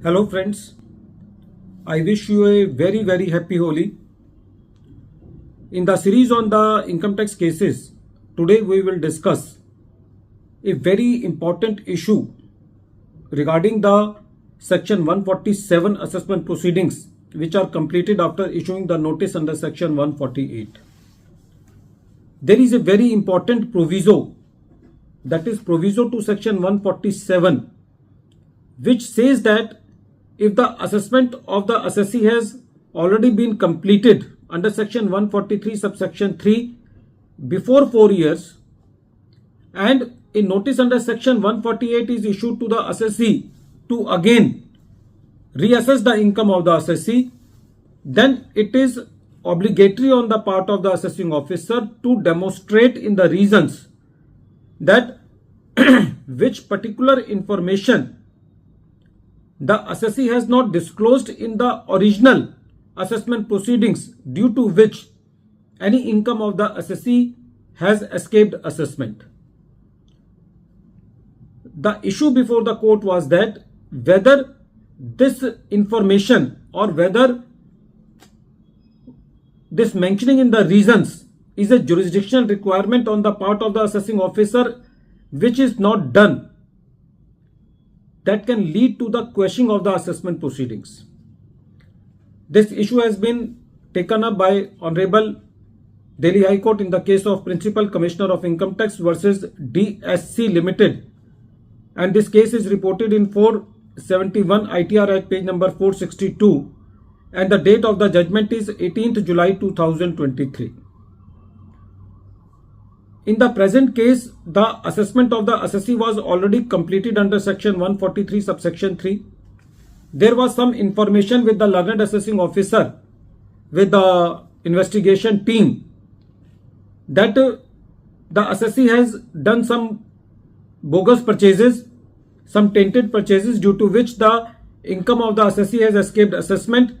Hello friends, I wish you a very happy Holi. In the series on the income tax cases, today we will discuss a very important issue regarding the section 147 assessment proceedings which are completed after issuing the notice under section 148. There is a very important proviso, that is proviso to section 147, which says that if the assessment of the assessee has already been completed under section 143 subsection 3 before 4 years and a notice under section 148 is issued to the assessee to again reassess the income of the assessee, then it is obligatory on the part of the assessing officer to demonstrate in the reasons that which particular information the assessee has not disclosed in the original assessment proceedings, due to which any income of the assessee has escaped assessment. The issue before the court was that whether this information or whether this mentioning in the reasons is a jurisdictional requirement on the part of the assessing officer, which is not done, that can lead to the quashing of the assessment proceedings. This issue has been taken up by Honorable Delhi High Court in the case of Principal Commissioner of Income Tax versus DSC Limited, and this case is reported in 471 ITR at page number 462, and the date of the judgment is 18th July 2023. In the present case, the assessment of the assessee was already completed under section 143 subsection 3. There was some information with the learned assessing officer, with the investigation team, that the assessee has done some bogus purchases, some tainted purchases, due to which the income of the assessee has escaped assessment,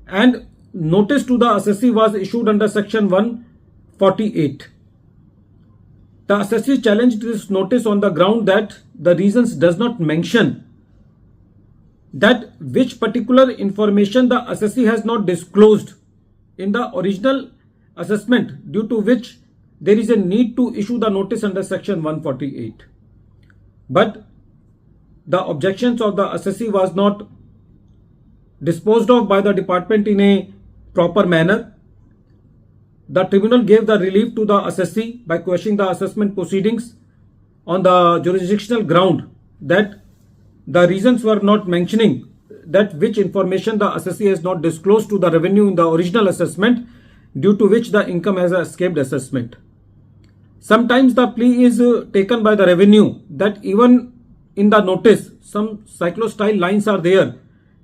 and notice to the assessee was issued under section 148. The assessee challenged this notice on the ground that the reasons does not mention that which particular information the assessee has not disclosed in the original assessment, due to which there is a need to issue the notice under section 148. But the objections of the assessee was not disposed of by the department in a proper manner. The tribunal gave the relief to the assessee by quashing the assessment proceedings on the jurisdictional ground that the reasons were not mentioning that which information the assessee has not disclosed to the revenue in the original assessment, due to which the income has escaped assessment. Sometimes the plea is taken by the revenue that even in the notice some cyclostyle lines are there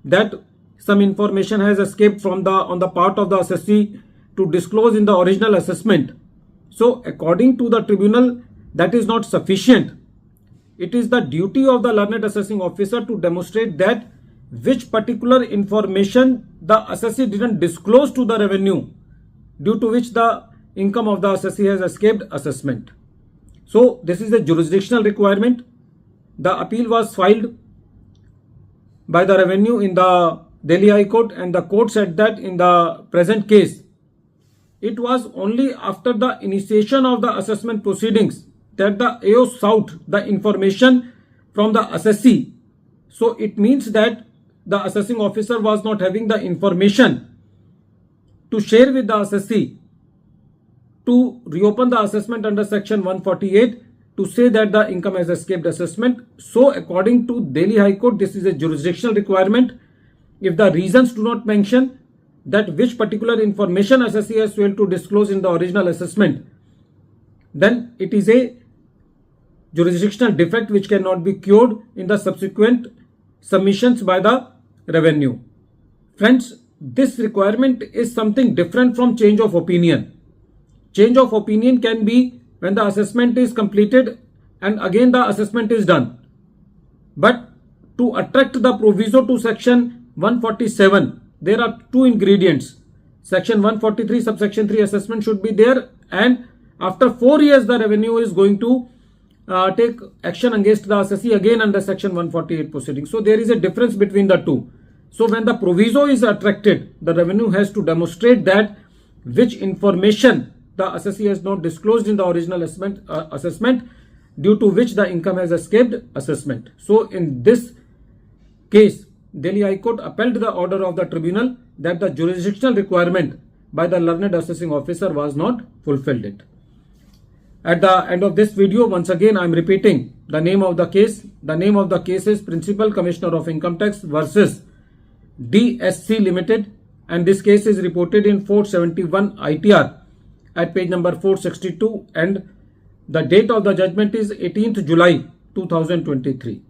that some information has escaped from on the part of the assessee to disclose in the original assessment. So according to the tribunal, that is not sufficient. It is the duty of the learned assessing officer to demonstrate that which particular information the assessee didn't disclose to the revenue, due to which the income of the assessee has escaped assessment. So this is a jurisdictional requirement. The appeal was filed by the revenue in the Delhi High Court, and the court said that in the present case, it was only after the initiation of the assessment proceedings that the AO sought the information from the assessee. So it means that the assessing officer was not having the information to share with the assessee to reopen the assessment under section 148 to say that the income has escaped assessment. So according to Delhi High Court, this is a jurisdictional requirement. If the reasons do not mention that which particular information assessee has failed to disclose in the original assessment, then it is a jurisdictional defect which cannot be cured in the subsequent submissions by the revenue. Friends, this requirement is something different from change of opinion. Change of opinion can be when the assessment is completed and again the assessment is done. But to attract the proviso to section 147, there are two ingredients. Section 143 subsection 3 assessment should be there, and after 4 years the revenue is going to take action against the assessee again under section 148 proceedings. So there is a difference between the two. So when the proviso is attracted, the revenue has to demonstrate that which information the assessee has not disclosed in the original assessment, due to which the income has escaped assessment. So in this case, Delhi High Court upheld the order of the tribunal that the jurisdictional requirement by the learned assessing officer was not fulfilled. At the end of this video, once again I am repeating the name of the case. The name of the case is Principal Commissioner of Income Tax versus DSC Limited, and this case is reported in 471 ITR at page number 462, and the date of the judgment is 18th July 2023.